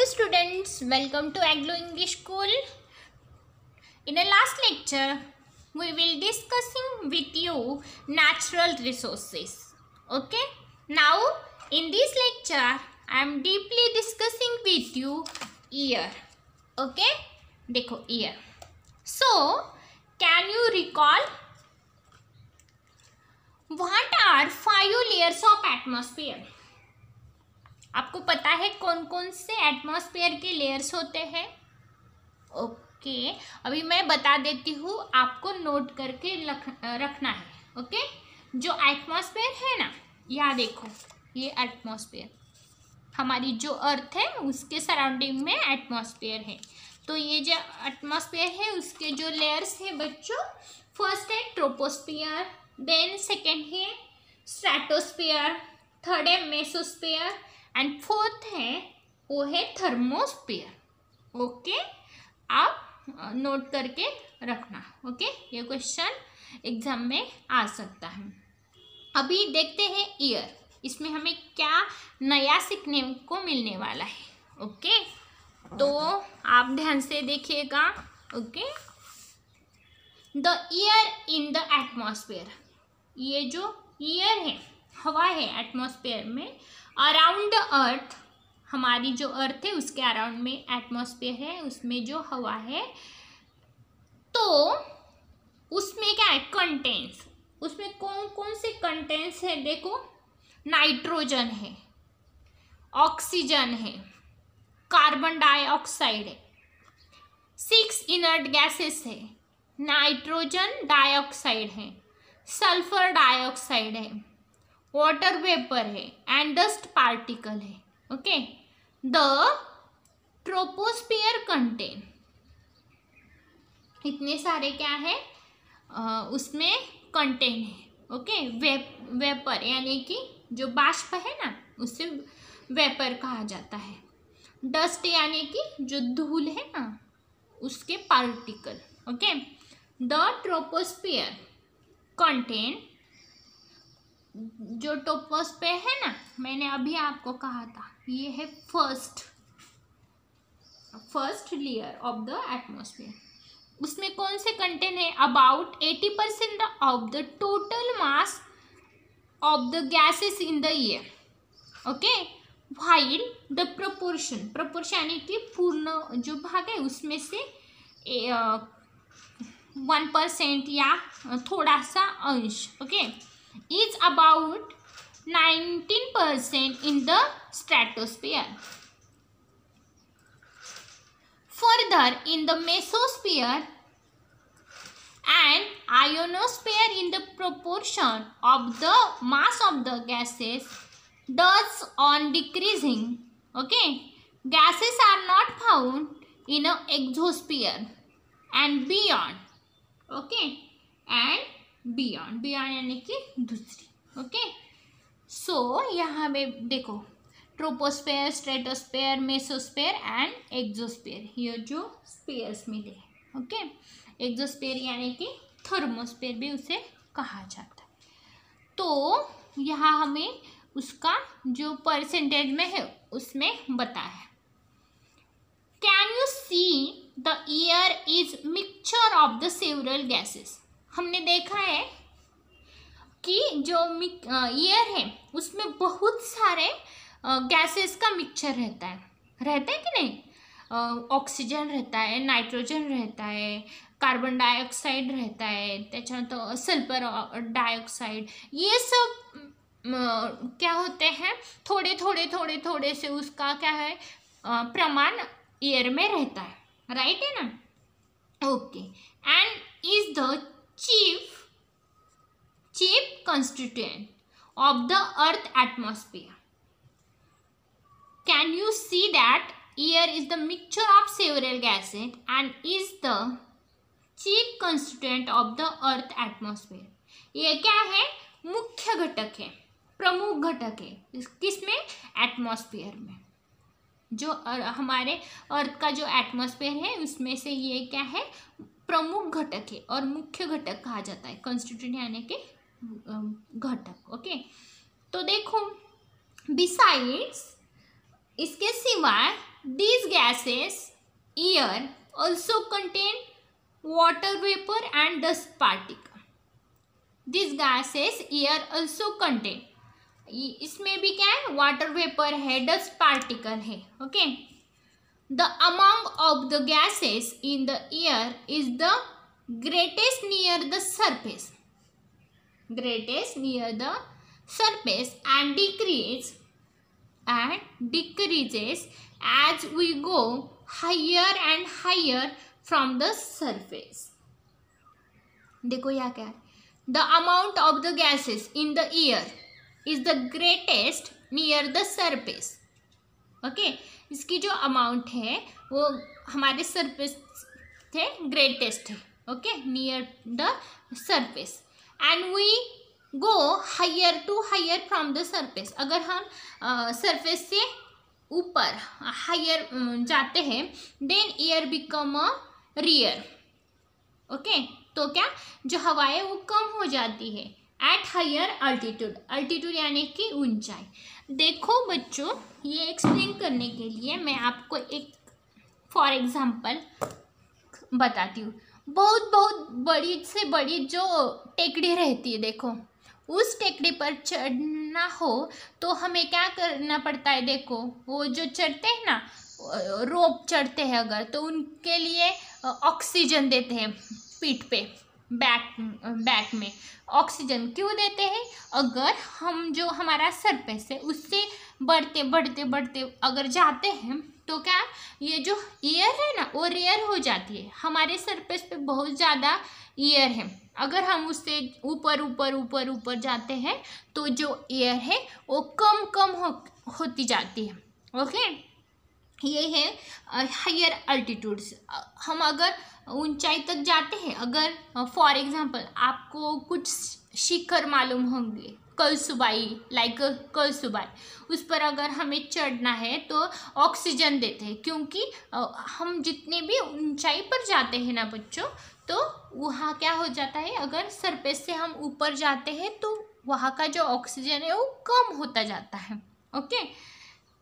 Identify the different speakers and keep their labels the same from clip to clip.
Speaker 1: Hello students, welcome to Anglo English School. In the last lecture, we will discussing with you natural resources. Okay. Now, in this lecture, I am deeply discussing with you air. Okay. देखो air. So, can you recall what are 5 layers of atmosphere? आपको पता है कौन कौन से atmosphere के layers होते हैं? ओके, अभी मैं बता देती हूँ, आपको नोट करके रखना है. ओके, जो एटमॉस्फेयर है ना, यहाँ देखो, ये एटमॉस्फेयर हमारी जो अर्थ है उसके सराउंडिंग में एटमॉस्फेयर है. तो ये जो एटमॉस्फेयर है उसके जो लेयर्स है बच्चों, फर्स्ट है ट्रोपोस्फियर, देन सेकेंड है स्ट्रेटोस्फियर, थर्ड है मेसोस्फियर एंड फोर्थ है वो है थर्मोस्फियर. ओके, आप नोट करके रखना. ओके, ये क्वेश्चन एग्जाम में आ सकता है. अभी देखते हैं ईयर, इसमें हमें क्या नया सीखने को मिलने वाला है. ओके, तो आप ध्यान से देखिएगा. Okay, the year in the atmosphere, ये जो ईयर है, हवा है एटमॉस्फेयर में, अराउंड अर्थ, हमारी जो अर्थ है उसके अराउंड में एटमॉस्फेयर है, उसमें जो हवा है, तो उसमें क्या है, कंटेंट्स. उसमें कौन कौन से कंटेंट्स है? देखो, नाइट्रोजन है, ऑक्सीजन है, कार्बन डाइऑक्साइड है, 6 इनर्ट गैसेस है, नाइट्रोजन डाइऑक्साइड है, सल्फर डाइऑक्साइड है, वाटर वेपर है एंड डस्ट पार्टिकल है. ओके, द ट्रोपोस्फियर कंटेन, इतने सारे क्या है उसमें कंटेन है. ओके, वेपर यानी कि जो बाष्प है ना, उससे वेपर कहा जाता है. डस्ट यानी कि जो धूल है ना, उसके particle. Okay, the troposphere contain, जो ट्रोपोस्फियर है ना, मैंने अभी आपको कहा था, ये है first layer of the atmosphere. उसमें कौन से कंटेंट है? About 80% of the total mass of the gases in the year. Okay, while the proportion यानी कि पूर्ण जो भाग है उसमें से 1% या थोड़ा सा अंश. Okay, is about 19% in the stratosphere. Further, in the mesosphere and ionosphere, in the proportion of the mass of the gases does on decreasing. Okay, gases are not found in a exosphere and beyond. Okay, and beyond यानी कि दूसरी. Okay, सो यहाँ में देखो, troposphere, stratosphere, mesosphere and exosphere, ये जो spheres मिले हैं. ओके, एक्सोस्फेयर यानी कि थर्मोस्फेयर भी उसे कहा जाता है. तो यहाँ हमें उसका जो परसेंटेज में है उसमें बताया. Can you see the air is mixture of the several gases. हमने देखा है कि जो एयर है उसमें बहुत सारे गैसेस का मिक्सचर रहता है कि नहीं? ऑक्सीजन रहता है, नाइट्रोजन रहता है, कार्बन डाइऑक्साइड रहता है, त्याच्यानंतर सल्फर डाइऑक्साइड, ये सब क्या होते हैं, थोड़े से उसका क्या है प्रमाण एयर में रहता है. राइट है ना? Okay, and is the chief constituent of the earth atmosphere. Can you see that air is the mixture of several gases and is the chief constituent of the earth atmosphere. ये क्या है? मुख्य घटक है, प्रमुख घटक है. किसमें? एटमॉस्फेयर में. जो हमारे अर्थ का जो एटमॉस्फेयर है उसमें से ये क्या है? प्रमुख घटक है और मुख्य घटक कहा जाता है. कंस्टिट्यूएंट यानी कि घटक. ओके, तो देखो, बिसाइड्स, इसके सिवाय these gases air also contain water vapor and dust particle. These gases air also contain, इसमें भी क्या है, वाटर वेपर है, डस्ट पार्टिकल है. Okay, the amount of the gases in the air is the greatest near the surface, greatest near the surface and decreases as we go higher and higher from the surface. देखो यहाँ क्या है, the amount of the gases in the air is the greatest near the surface. Okay, इसकी जो amount है वो हमारे surface से ग्रेटेस्ट है. Okay, near the surface and we go higher to higher from the surface. अगर हम surface से ऊपर हायर जाते हैं then air become a rare. Okay, तो क्या, जो हवा है वो कम हो जाती है एट हायर अल्टीट्यूड. अल्टीट्यूड यानी कि ऊंचाई. देखो बच्चों, ये एक्सप्लेन करने के लिए मैं आपको एक फॉर एग्जांपल बताती हूँ. बहुत बहुत बड़ी से बड़ी जो टेकड़ी रहती है, देखो उस टेकड़ी पर चढ़ना हो तो हमें क्या करना पड़ता है. देखो वो जो चढ़ते हैं ना, रोप चढ़ते हैं अगर, तो उनके लिए ऑक्सीजन देते हैं पीठ पे, बैक में ऑक्सीजन क्यों देते हैं. अगर हम जो हमारा सरफेस है उससे बढ़ते बढ़ते बढ़ते अगर जाते हैं तो क्या, ये जो एयर है ना वो रेयर हो जाती है. हमारे सरफेस पे बहुत ज़्यादा एयर है, अगर हम उससे ऊपर ऊपर ऊपर ऊपर जाते हैं तो जो एयर है वो कम कम होती जाती है. ओके, ये है हायर अल्टीट्यूड्स. हम अगर ऊंचाई तक जाते हैं, अगर फॉर एग्जांपल आपको कुछ शिखर मालूम होंगे, कलसुबाई, लाइक कलसुबाई, उस पर अगर हमें चढ़ना है तो ऑक्सीजन देते हैं, क्योंकि हम जितने भी ऊंचाई पर जाते हैं ना बच्चों, तो वहाँ क्या हो जाता है, अगर सरफेस से हम ऊपर जाते हैं तो वहाँ का जो ऑक्सीजन है वो कम होता जाता है. ओके,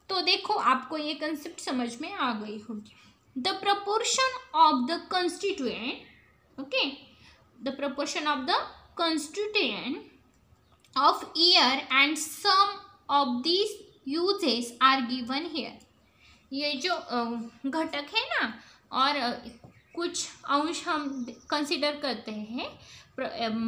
Speaker 1: तो देखो आपको ये कंसेप्ट समझ में आ गई होगी. The proportion of the constituent, okay, the proportion of the constituent of air and some of these uses are given here. ये जो घटक है ना और कुछ अंश हम कंसिडर करते हैं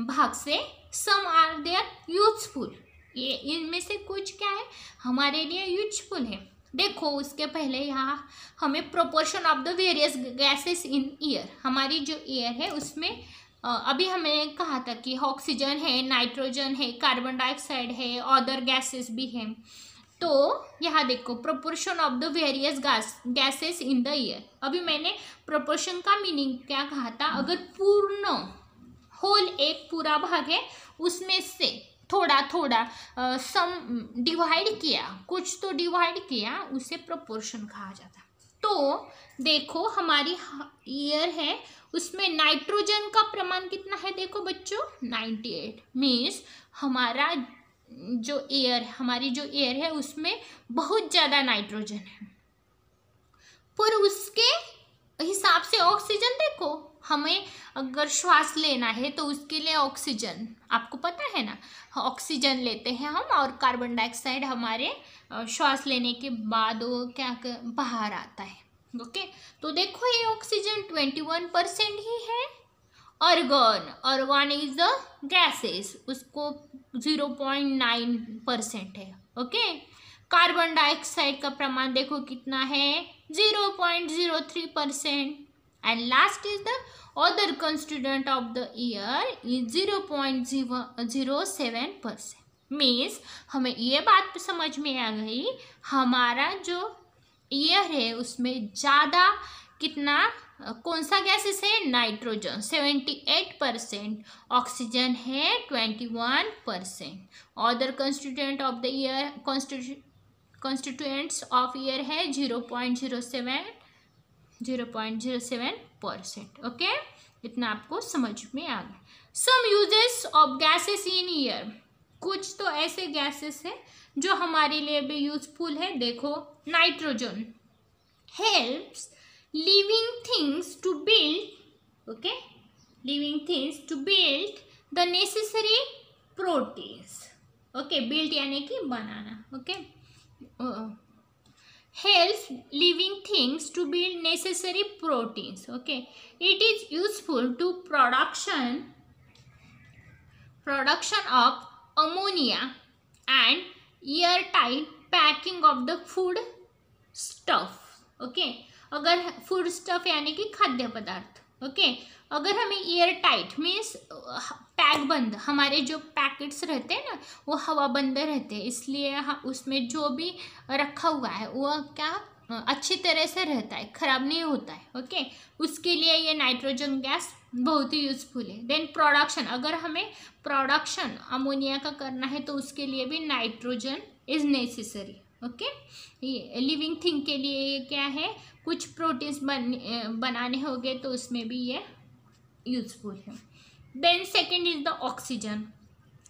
Speaker 1: भाग से, some are their useful, ये इनमें से कुछ क्या है हमारे लिए यूजफुल है. देखो उसके पहले यहाँ हमें proportion of the various gases in air, हमारी जो एयर है उसमें अभी हमें कहा था कि ऑक्सीजन है, नाइट्रोजन है, कार्बन डाइऑक्साइड है, अदर गैसेस भी हैं. तो यहाँ देखो proportion of the various gases in the air. अभी मैंने प्रोपोर्शन का मीनिंग क्या कहा था, अगर पूर्ण होल एक पूरा भाग है उसमें से थोड़ा थोड़ा सम डिवाइड किया, कुछ तो डिवाइड किया, उसे प्रोपोर्शन कहा जाता. तो देखो हमारी एयर है उसमें नाइट्रोजन का प्रमाण कितना है, देखो बच्चों 98. मीन्स हमारा जो एयर, हमारी जो एयर है उसमें बहुत ज़्यादा नाइट्रोजन है. पर उसके हिसाब से ऑक्सीजन देखो, हमें अगर श्वास लेना है तो उसके लिए ऑक्सीजन, आपको पता है ना, ऑक्सीजन लेते हैं हम और कार्बन डाइऑक्साइड हमारे श्वास लेने के बाद वो क्या बाहर आता है. ओके, तो देखो ये ऑक्सीजन 21% ही है. ऑर्गन इज द गैसेस, उसको 0.9% है. ओके, कार्बन डाइऑक्साइड का प्रमाण देखो कितना है 0.03%. And last is the other constituent of the air is 0.07%. Means हमें ये बात समझ में आ गई, हमारा जो एयर है उसमें ज़्यादा कितना, कौन सा गैसेस है, नाइट्रोजन 78%, ऑक्सीजन है 21%, other constituent of the air constituents of air है 0.07%. ओके, इतना आपको समझ में आ गया. Some uses of gases in air, कुछ तो ऐसे गैसेस हैं जो हमारे लिए भी यूजफुल है. देखो nitrogen, helps living things to build, okay, living things to build the necessary proteins, okay, build यानी कि बनाना, okay, helps living things to build necessary proteins, okay, it is useful to production of ammonia and airtight packing of the food stuff, okay, अगर food stuff यानी कि खाद्य पदार्थ, okay, अगर हमें air tight means pack बंद, हमारे जो पैकेट्स रहते हैं ना वो हवा बंद रहते हैं, इसलिए उसमें जो भी रखा हुआ है वो क्या अच्छी तरह से रहता है, खराब नहीं होता है, ओके, उसके लिए ये नाइट्रोजन गैस बहुत ही यूजफुल है। देन प्रोडक्शन, अगर हमें प्रोडक्शन अमोनिया का करना है तो उसके लिए भी नाइट्रोजन इज नेसेसरी, ओके, ये लिविंग थिंग के लिए ये क्या है, कुछ प्रोटीन्स बनाने होंगे तो उसमें भी ये यूजफुल है। Then second is the oxygen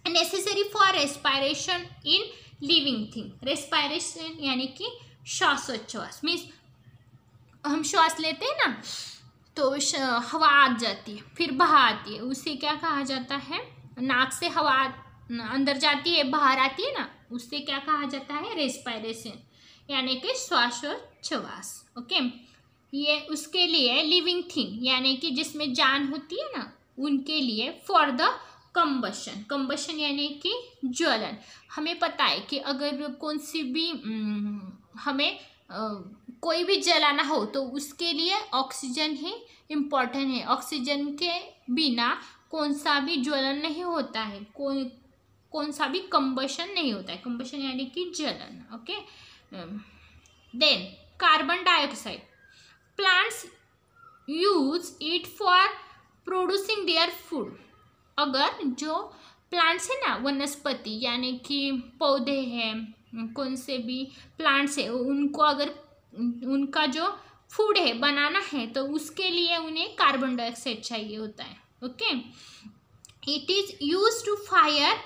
Speaker 1: necessary for respiration in living thing. Respiration यानी कि श्वासोच्छ्वास मीन्स हम श्वास लेते हैं ना तो हवा आ जाती है फिर बाहर आती है, उसे क्या कहा जाता है, नाक से हवा अंदर जाती है बाहर आती है ना, उससे क्या कहा जाता है, रेस्पायरेशन यानी कि श्वासोच्छ्वास, ओके। ये उसके लिए लिविंग थिंग यानी कि जिसमें जान होती है ना उनके लिए फॉर द कंबशन यानी कि ज्वलन। हमें पता है कि अगर कौन सी भी हमें कोई भी जलाना हो तो उसके लिए ऑक्सीजन ही इम्पोर्टेंट है, ऑक्सीजन के बिना कौन सा भी ज्वलन नहीं होता है, कौन सा भी कंबशन नहीं होता है, कंबशन यानी कि जलन, okay. Then carbon dioxide, plants use it for producing their food. अगर जो प्लांट्स है ना वनस्पति यानी कि पौधे हैं, कौन से भी प्लांट्स है उनको अगर उनका जो फूड है बनाना है तो उसके लिए उन्हें कार्बन डाइऑक्साइड चाहिए होता है, okay. It is use to fire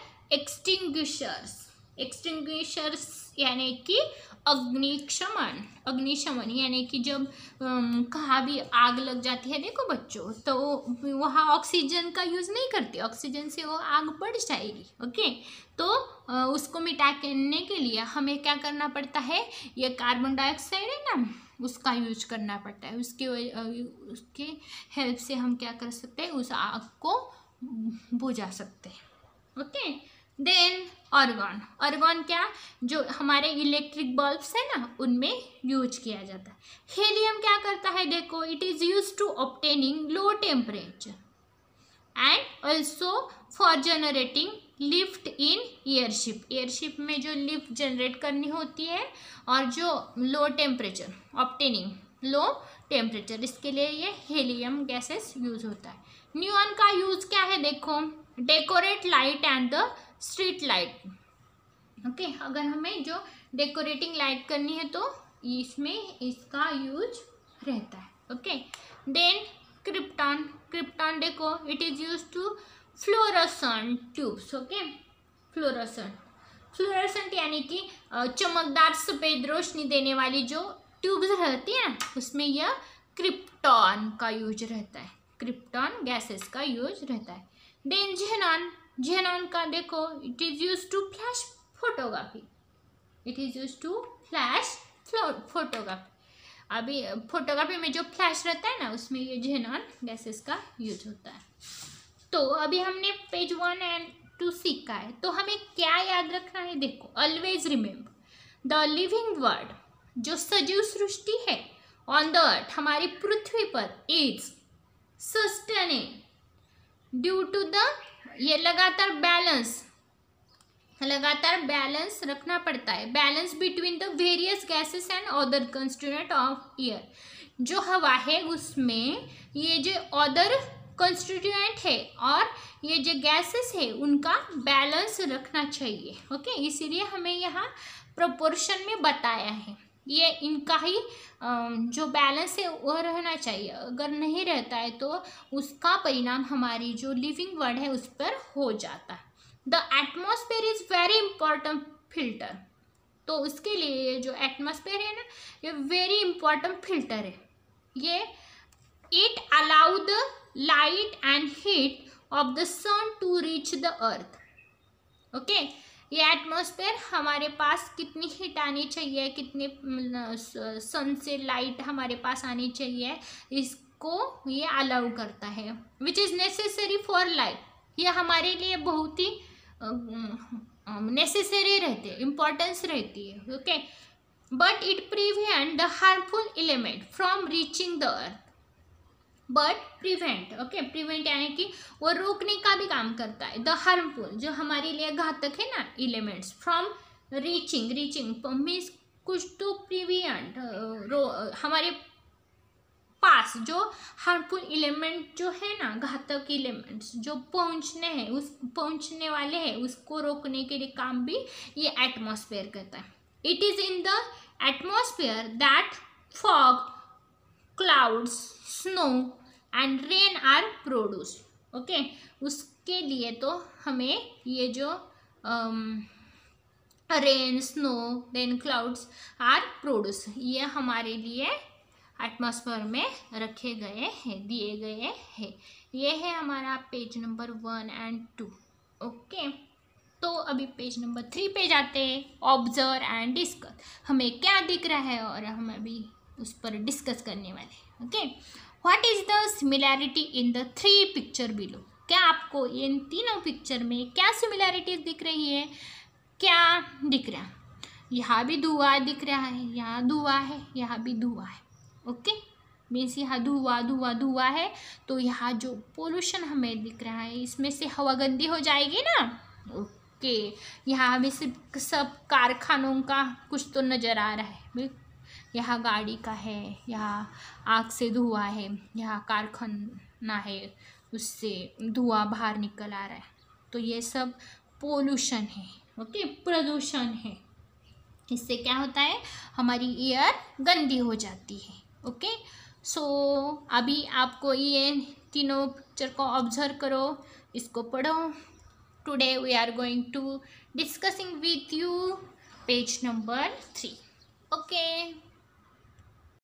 Speaker 1: extinguishers यानी कि अग्निशमन यानी कि जब कहाँ भी आग लग जाती है देखो बच्चों तो वहाँ ऑक्सीजन का यूज़ नहीं करते, ऑक्सीजन से वो आग बढ़ जाएगी, ओके। तो उसको मिटाने के लिए हमें क्या करना पड़ता है, ये कार्बन डाइऑक्साइड है ना उसका यूज करना पड़ता है, उसके हेल्प से हम क्या कर सकते हैं, उस आग को बुझा सकते हैं, ओके। देन ऑर्गन क्या, जो हमारे इलेक्ट्रिक बल्ब्स है ना उनमें यूज किया जाता है। हीलियम क्या करता है देखो, it is use to obtaining low temperature and also for generating lift in airship में जो लिफ्ट जनरेट करनी होती है और जो low temperature obtaining low temperature, इसके लिए ये हीलियम गैसेस यूज होता है। नियॉन का यूज क्या है देखो, decorate light and the street light, okay. अगर हमें जो डेकोरेटिंग लाइट करनी है तो इसमें इसका यूज रहता है, ओके। देन क्रिप्टॉन देखो, it is use to fluorescent tubes, okay. Fluorescent यानी कि चमकदार सफ़ेद रोशनी देने वाली जो ट्यूब्स रहती है ना उसमें यह क्रिप्टॉन का यूज रहता है, क्रिप्टॉन गैसेस का यूज रहता है। देन जेनॉन का देखो, it is use to flash photography, अभी फोटोग्राफी में जो फ्लैश रहता है ना उसमें ये जेनॉन गैसेस का यूज होता है। तो अभी हमने पेज 1 and 2 सीखा है, तो हमें क्या याद रखना है देखो, always remember the living world, जो सजीव सृष्टि है ऑन द अर्थ हमारी पृथ्वी पर, इज सस्टेनेड ड्यू टू द, ये लगातार बैलेंस रखना पड़ता है, balance between the various gases and other constituent of air. जो हवा है उसमें ये जो अदर कंस्टिट्यूएंट है और ये जो गैसेस है उनका बैलेंस रखना चाहिए, ओके। इसीलिए हमें यहाँ प्रोपोर्शन में बताया है, ये इनका ही जो बैलेंस है वो रहना चाहिए, अगर नहीं रहता है तो उसका परिणाम हमारी जो लिविंग वर्ल्ड है उस पर हो जाता है। The atmosphere is very important filter, तो उसके लिए ये जो एटमॉस्फेयर है ना, ये वेरी इंपॉर्टेंट फिल्टर है। ये it allow the light and heat of the sun to reach the earth. Okay, ये एटमॉस्फेयर हमारे पास कितनी हीट आनी चाहिए, कितने सन से लाइट हमारे पास आनी चाहिए, इसको ये अलाउ करता है। Which is necessary for life, ये हमारे लिए बहुत ही नेसेसरी रहते हैं, इम्पोर्टेंस रहती है। Okay, but it prevent the harmful element from reaching the earth. But prevent, okay, prevent यानी कि वो रोकने का भी काम करता है। द हार्मफुल, जो हमारे लिए घातक है ना elements, from reaching, reaching means कुछ तो प्रिवेंट, हमारे पास जो हार्मफुल एलिमेंट जो है ना, घातक एलिमेंट्स जो पहुंचने हैं, उस पहुंचने वाले हैं, उसको रोकने के लिए काम भी ये एटमॉस्फेयर करता है। It is in the atmosphere that fog, clouds, snow and rain are produced. Okay, उसके लिए तो हमें ये जो rain, snow, then clouds are produce, ये हमारे लिए एटमॉस्फेयर में रखे गए हैं, दिए गए हैं। ये है हमारा पेज नंबर 1 और 2। ओके, तो अभी पेज नंबर 3 पे जाते हैं। ऑब्जर्व एंड डिस्कस, हमें क्या दिख रहा है और हम अभी उस पर डिस्कस करने वाले हैं। Okay, what is the similarity in the 3 picture below. क्या आपको इन तीनों पिक्चर में क्या सिमिलैरिटीज दिख रही है, क्या दिख रहा है? यहाँ भी धुआं दिख रहा है, यहाँ धुआं है, यहाँ भी धुआं है। ओके, मीन्स यहाँ धुआं धुआं धुआं है, तो यहाँ जो पोल्यूशन हमें दिख रहा है, इसमें से हवा गंदी हो जाएगी ना। ओके, यहाँ भी सिर्फ सब कारखानों का कुछ तो नज़र आ रहा है। यहाँ गाड़ी का है, यहाँ आग से धुआं है, यहाँ कारखाना है, उससे धुआं बाहर निकल आ रहा है, तो ये सब पोल्यूशन है। ओके, प्रदूषण है। इससे क्या होता है, हमारी एयर गंदी हो जाती है। ओके, सो अभी आपको ये तीनों पिक्चर को ऑब्जर्व करो, इसको पढ़ो। Today we are going to discussing with you page number 3। Okay.